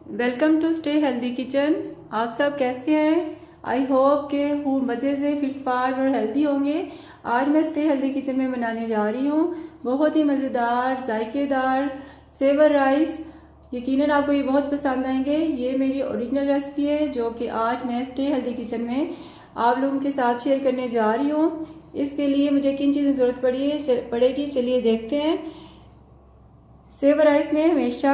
Welcome to stay healthy kitchen. आप सब कैसे हैं? आई होप के खूब मज़े से फिट फाट और हेल्दी होंगे। आज मैं स्टे हेल्दी किचन में बनाने जा रही हूँ बहुत ही मज़ेदार जायकेदार सेवर राइस। यकीनन आपको ये बहुत पसंद आएंगे। ये मेरी ओरिजिनल रेसिपी है जो कि आज मैं स्टे हेल्दी किचन में आप लोगों के साथ शेयर करने जा रही हूँ। इसके लिए मुझे किन चीज़ों की ज़रूरत पड़ेगी चलिए देखते हैं। सेवर राइस में हमेशा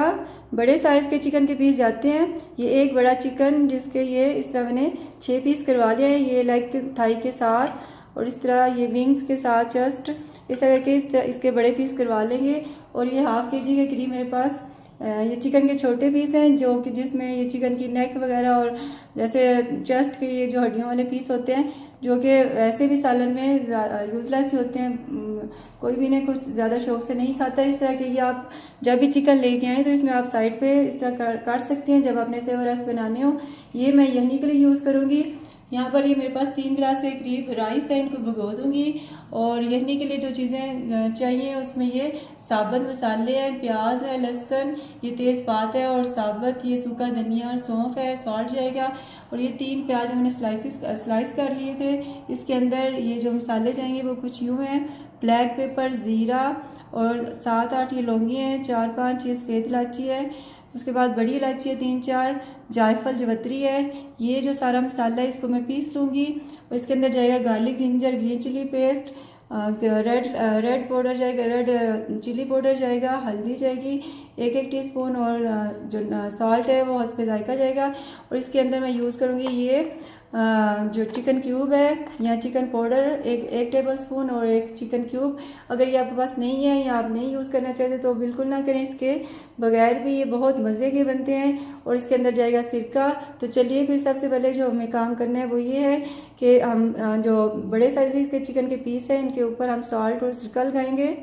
बड़े साइज़ के चिकन के पीस जाते हैं। ये एक बड़ा चिकन जिसके ये इस तरह मैंने 6 पीस करवा लिया है, ये लेग थाई के साथ और इस तरह ये विंग्स के साथ चस्ट इस तरह के इसके बड़े पीस करवा लेंगे। और ये हाफ के जी के करीब मेरे पास ये चिकन के छोटे पीस हैं जो कि जिसमें ये चिकन की नेक वगैरह और जैसे चेस्ट के ये जो हड्डियों वाले पीस होते हैं जो कि वैसे भी सालन में यूज़लेस ही होते हैं, कोई भी इन्हें कुछ ज़्यादा शौक से नहीं खाता। इस तरह के ये आप जब भी चिकन लेके आएँ तो इसमें आप साइड पे इस तरह काट सकते हैं जब आपने सेवर राइस बनाने हो। ये मैं यही के लिए यूज़ करूँगी। यहाँ पर ये मेरे पास 3 गिलास के करीब राइस है, इनको भिगो दूँगी। और यखनी के लिए जो चीज़ें चाहिए उसमें ये साबुत मसाले हैं, प्याज है, लहसुन, ये तेज़पात है और साबुत ये सूखा धनिया और सौंफ है, सॉल्ट जाएगा। और ये 3 प्याज मैंने स्लाइस कर लिए थे। इसके अंदर ये जो मसाले जाएंगे वो कुछ यूँ हैं, ब्लैक पेपर, ज़ीरा और 7-8 ये लौंगी हैं, 4-5 ये सफ़ेद इलायची है, उसके बाद बड़ी इलायची है 3-4, जायफल जवतरी है। ये जो सारा मसाला है इसको मैं पीस लूँगी। और इसके अंदर जाएगा garlic, ginger, green chilli paste, red powder जाएगा, रेड चिली पाउडर जाएगा, हल्दी जाएगी 1-1 टीस्पून और जो सॉल्ट है वो हस्बे जायका जाएगा। और इसके अंदर मैं यूज़ करूँगी ये जो चिकन क्यूब है या चिकन पाउडर 1 टेबल स्पून और 1 चिकन क्यूब। अगर ये आपके पास नहीं है या आप नहीं यूज़ करना चाहते तो बिल्कुल ना करें, इसके बगैर भी ये बहुत मज़े के बनते हैं। और इसके अंदर जाएगा सिरका। तो चलिए फिर सबसे पहले जो हमें काम करना है वो ये है कि हम जो बड़े साइज़ के चिकन के पीस हैं इनके ऊपर हम सॉल्ट और सिरका लगाएंगे।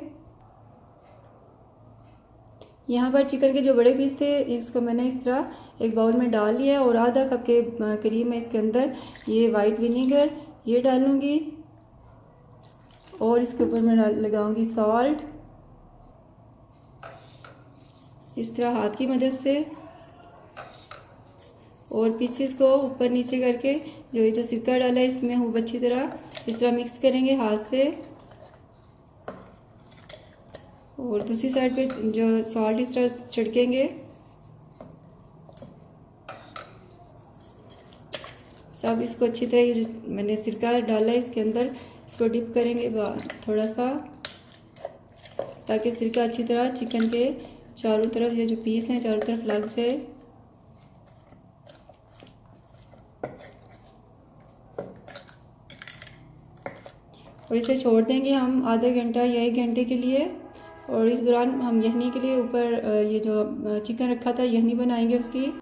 यहाँ पर चिकन के जो बड़े पीस थे इसको मैंने इस तरह एक बाउल में डाल लिया और आधा कप के करीब मैं इसके अंदर ये वाइट विनीगर ये डालूँगी और इसके ऊपर मैं लगाऊंगी सॉल्ट इस तरह हाथ की मदद से और पीसेस को ऊपर नीचे करके जो ये जो सिरका डाला है इसमें खूब अच्छी तरह इस तरह मिक्स करेंगे हाथ से। और दूसरी साइड पे जो सॉल्ट इस तरह छिड़केंगे। सब इसको अच्छी तरह ये जो मैंने सिरका डाला है इसके अंदर इसको डिप करेंगे थोड़ा सा, ताकि सिरका अच्छी तरह चिकन के चारों तरफ ये जो पीस हैं चारों तरफ लग जाए। और इसे छोड़ देंगे हम आधा घंटा या 1 घंटे के लिए। और इस दौरान हम यखनी के लिए ऊपर ये जो चिकन रखा था यखनी बनाएंगे उसकी।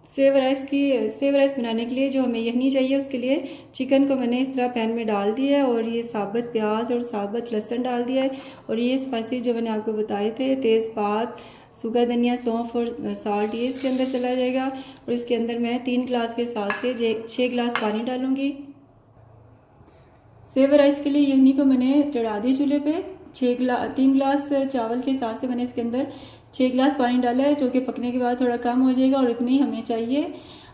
सेवर राइस बनाने के लिए जो हमें यखनी चाहिए उसके लिए चिकन को मैंने इस तरह पैन में डाल दिया है और ये साबुत प्याज और साबुत लहसुन डाल दिया है। और ये स्पाइसी जो मैंने आपको बताए थे तेज़पात, सूखा धनिया, सौंफ और सॉल्ट ये इसके अंदर चला जाएगा। और इसके अंदर मैं 3 गिलास के हिसाब से 6 गिलास पानी डालूँगी। सेवर राइस के लिए यखनी को मैंने चढ़ा दी चूल्हे पे। 3 गिलास चावल के हिसाब से मैंने इसके अंदर 6 गिलास पानी डाला है जो कि पकने के बाद थोड़ा कम हो जाएगा और इतनी हमें चाहिए।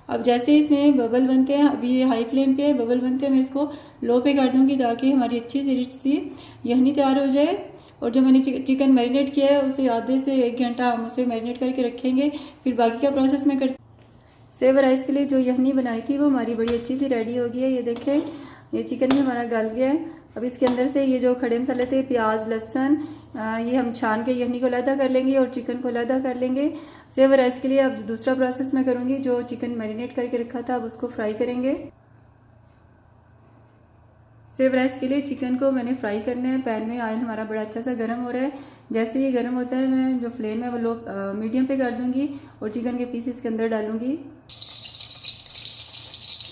अब जैसे इसमें बबल बनते हैं, अभी ये हाई फ्लेम पे बबल बनते हैं, मैं इसको लो पे कर दूँगी ताकि हमारी अच्छी सी रिच सी यखनी तैयार हो जाए। और जो मैंने चिकन मैरिनेट किया है उसे आधे से 1 घंटा हम उसे मैरिनेट करके रखेंगे। फिर बाकी का प्रोसेस मैं कर सेवर राइस के लिए जो यखनी बनाई थी वो हमारी बड़ी अच्छी सी रेडी हो गई है। ये देखें ये चिकन भी हमारा गल गया है। अब इसके अंदर से ये जो खड़े मसाले थे प्याज, लहसुन, ये हम छान के यखनी को अलहदा कर लेंगे और चिकन को अलहदा कर लेंगे। सेवर राइस के लिए अब दूसरा प्रोसेस मैं करूँगी, जो चिकन मैरिनेट करके रखा था अब उसको फ्राई करेंगे। सेवर राइस के लिए चिकन को मैंने फ्राई करना है। पैन में ऑयल हमारा बड़ा अच्छा सा गर्म हो रहा है। जैसे ये गर्म होता है मैं जो फ्लेम है वो लो मीडियम पे कर दूँगी और चिकन के पीस इसके अंदर डालूँगी।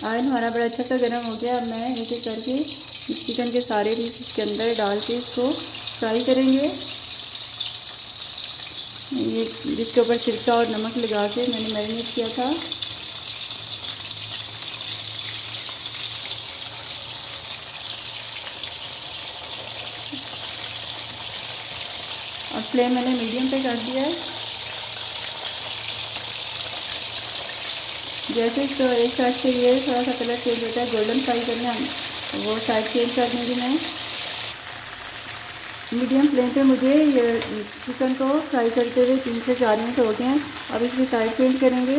ऑयल हमारा बड़ा अच्छा सा गर्म हो गया। अब मैं एक एक करके चिकन के सारे पीस इसके अंदर डाल के इसको फ्राई करेंगे। ये जिसके ऊपर सिरका और नमक लगा के मैंने मैरिनेट किया था। और फ्लेम मैंने मीडियम पे कर दिया है। जैसे इसको एक साइड से ये थोड़ा सा कलर चेंज होता है, गोल्डन फ्राई करना है, वो साइड चेंज कर दूँगी मैं। मीडियम फ्लेम पे मुझे ये चिकन को फ्राई करते हुए 3 से 4 मिनट हो गए हैं। अब इसकी साइड चेंज करेंगे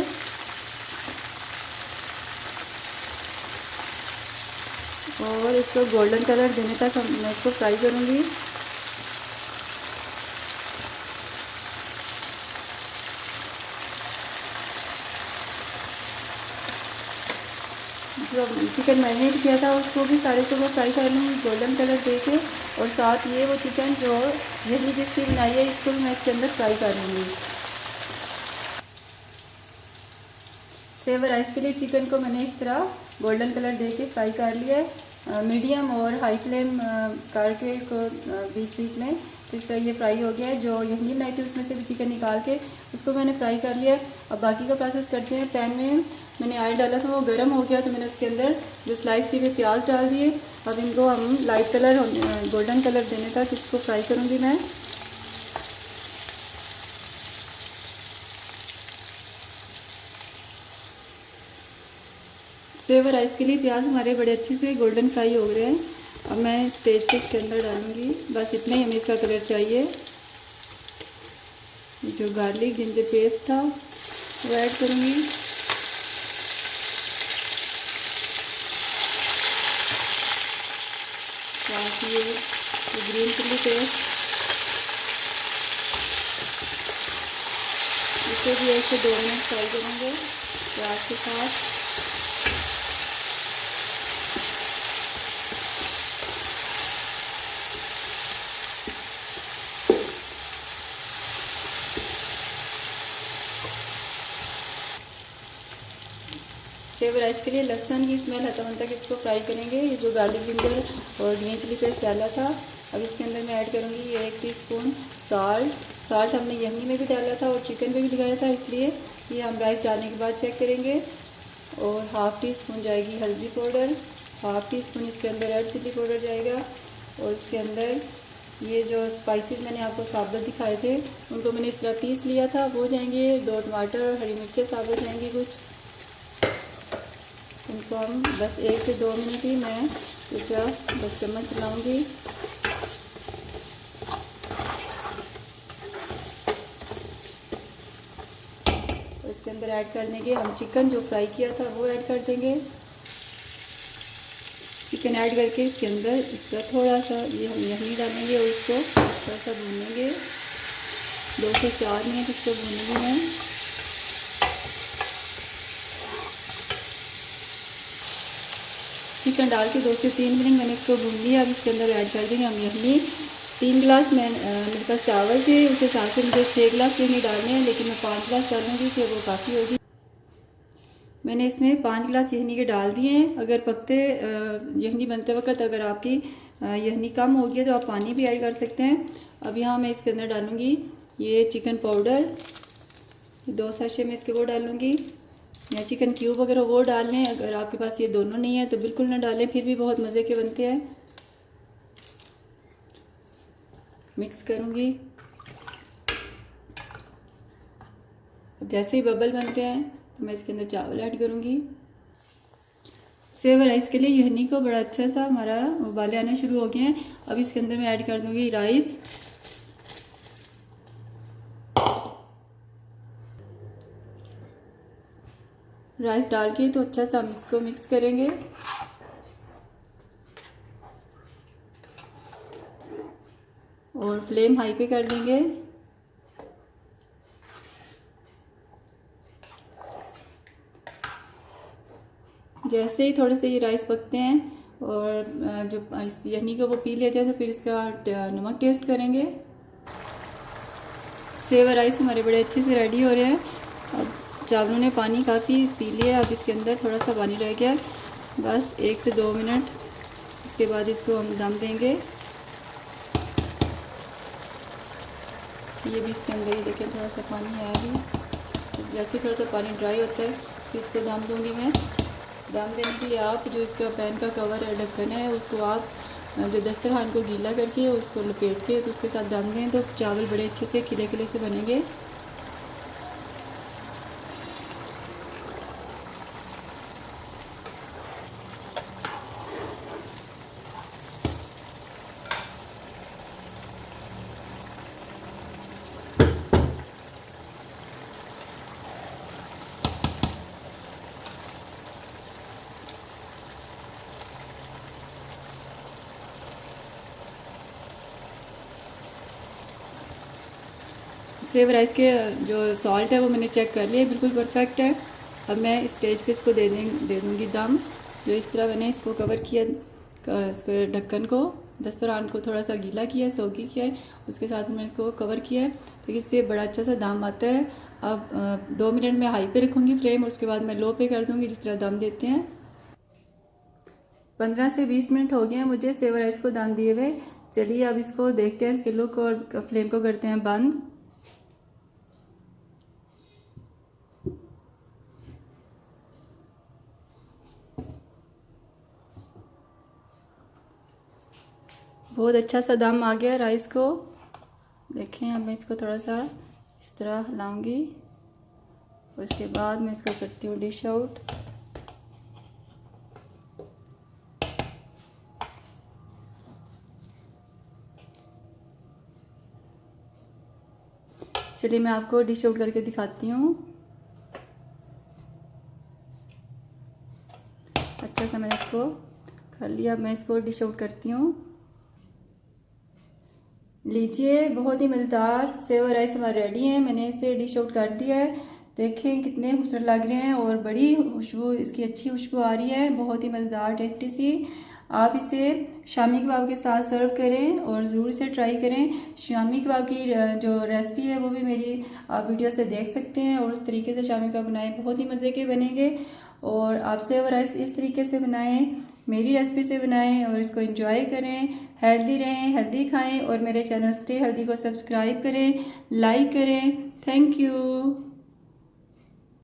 और इसको गोल्डन कलर देने तक मैं इसको फ्राई करूँगी। जो चिकन मैरिनेट किया था उसको भी सारे को मैं फ्राई कर लूँगी गोल्डन कलर दे के, और साथ ये वो चिकन जो यही जिसकी बनाई है इसको भी मैं इसके अंदर फ्राई कर लूँगी। सेवर राइस के लिए चिकन को मैंने इस तरह गोल्डन कलर दे के फ्राई कर लिया है। मीडियम और हाई फ्लेम करके इसको बीच बीच में इस तरह ये फ्राई हो गया है। जो यखनी बनाई थी उसमें से भी चिकन निकाल के उसको मैंने फ्राई कर लिया। अब बाकी का प्रोसेस करते हैं। पैन में मैंने ऑयल डाला था, वो गर्म हो गया तो मैंने उसके अंदर जो स्लाइस किए हुए प्याज डाल दिए। अब इनको हम लाइट कलर गोल्डन कलर देने तक इसको फ्राई करूँगी मैं। सेवर राइस के लिए प्याज हमारे बड़े अच्छे से गोल्डन फ्राई हो गए हैं। अब मैं स्टेज पे इसके अंदर डालूँगी, बस इतना ही हमें इसका कलर चाहिए। जो गार्लिक जिंजर पेस्ट था वो ऐड करूँगी। साथ ये ग्रीन चिल्ली पेस्ट, इसे भी 1 से 2 मिनट फ्राई करेंगे प्याज के साथ। सेवर राइस के लिए लहसुन की स्मेल हटाने तक इसको फ्राई करेंगे। ये जो गार्लिक जिंजर और ग्रीन चिली पेस्ट डाला था, अब इसके अंदर मैं ऐड करूँगी ये 1 टीस्पून साल्ट हमने यखनी में भी डाला था और चिकन में भी लगाया था, इसलिए ये हम राइस डालने के बाद चेक करेंगे। और हाफ़ टी स्पून जाएगी हल्दी पाउडर, हाफ़ टी स्पून इसके अंदर रेड चिली पाउडर जाएगा, और इसके अंदर ये जो स्पाइसेस मैंने आपको साबुत दिखाए थे उनको मैंने इस तरह पीस लिया था, वो जाएंगे। 2 टमाटर और हरी मिर्चें साबुत जाएंगी कुछ। इनको हम बस 1 से 2 मिनट ही मैं इसका बस चम्मच चलाऊँगी। और इसके अंदर ऐड कर देंगे हम चिकन जो फ्राई किया था वो ऐड कर देंगे। चिकन ऐड करके इसके अंदर इसका थोड़ा सा ये हम यखनी डालेंगे और इसको थोड़ा सा भूनेंगे। 2 से 4 मिनट इसको भूनेंगे मैं। चिकन डाल के 2 से 3 मिनट मैंने इसको भून लिया। अब इसके अंदर ऐड कर देंगे हम यखनी। 3 गिलास मेरे पास चावल थे, उस हिसाब से मुझे 6 गिलास यखनी डालने हैं, लेकिन मैं 5 गिलास डालूँगी कि वो काफ़ी होगी। मैंने इसमें 5 गिलास यखनी के डाल दिए हैं। अगर पकते यखनी बनते वक्त अगर आपकी यखनी कम होगी तो आप पानी भी ऐड कर सकते हैं। अब यहाँ मैं इसके अंदर डालूँगी ये चिकन पाउडर, 2 सैशे में इसके वो डालूँगी, या चिकन क्यूब वगैरह वो डाल लें। अगर आपके पास ये दोनों नहीं है तो बिल्कुल ना डालें, फिर भी बहुत मज़े के बनते हैं। मिक्स करूँगी। जैसे ही बबल बनते हैं तो मैं इसके अंदर चावल ऐड करूँगी। सेवर राइस के लिए यखनी को बड़ा अच्छा सा हमारा उबाले आने शुरू हो गए हैं। अब इसके अंदर मैं ऐड कर दूँगी राइस। राइस डाल के तो अच्छा सा हम इसको मिक्स करेंगे। और फ्लेम हाई पे कर देंगे। जैसे ही थोड़े से ये राइस पकते हैं और जो यखनी को वो पी लेते हैं तो फिर इसका नमक टेस्ट करेंगे। सेवर राइस हमारे बड़े अच्छे से रेडी हो रहे हैं। अब चावलों ने पानी काफ़ी पी लिया। अब इसके अंदर थोड़ा सा पानी रह गया, बस 1 से 2 मिनट। इसके बाद इसको हम दम देंगे। ये भी इसके अंदर ही देखें थोड़ा सा पानी आया भी। जैसे थोड़ा सा पानी ड्राई होता है तो इसको दम दूँगी मैं। दम देने के लिए आप जो इसका पैन का कवर है, ढक्कन है, उसको आप जो दस्तरखान को गीला करके उसको लपेट के तो उसके साथ दम दें तो चावल बड़े अच्छे से खिले खिले से बनेंगे। सेव राइस के जो सॉल्ट है वो मैंने चेक कर लिया, बिल्कुल परफेक्ट है। अब मैं इस स्टेज पे इसको दे दूँगी दम। जो इस तरह मैंने इसको कवर किया, इसको ढक्कन को, दस्तरखान को थोड़ा सा गीला किया है, सोगी किया है, उसके साथ मैंने इसको कवर किया है, तो इससे बड़ा अच्छा सा दम आता है। अब 2 मिनट में हाई पे रखूँगी फ्लेम, उसके बाद मैं लो पे कर दूँगी, जिस तरह दम देते हैं। 15 से 20 मिनट हो गए हैं मुझे सेव राइस को दम दिए हुए। चलिए अब इसको देखते हैं, इसके लुक, और फ्लेम को करते हैं बंद। बहुत अच्छा सा दम आ गया राइस को, देखें। अब मैं इसको थोड़ा सा इस तरह हिलाऊंगी, उसके बाद मैं इसको करती हूँ डिश आउट। चलिए मैं आपको डिश आउट करके दिखाती हूँ। अच्छा सा मैंने इसको कर लिया, अब मैं इसको डिश आउट करती हूँ। लीजिए, बहुत ही मज़ेदार सेव राइस हमारे रेडी हैं। मैंने इसे डिश आउट कर दिया है। देखें कितने खूबसूरत लग रहे हैं, और बड़ी खुशबू, इसकी अच्छी खुशबू आ रही है, बहुत ही मज़ेदार टेस्टी सी। आप इसे शामी कबाब के साथ सर्व करें और ज़रूर इसे ट्राई करें। शामी कबाब की जो रेसिपी है वो भी मेरी आप वीडियो से देख सकते हैं, और उस तरीके से शामी कबाब बनाएं, बहुत ही मज़े के बनेंगे। और आप सेव राइस इस तरीके से बनाएं, मेरी रेसिपी से बनाएं, और इसको एंजॉय करें। हेल्दी रहें, हेल्दी खाएं, और मेरे चैनल स्टे हेल्दी को सब्सक्राइब करें, लाइक करें। Thank you.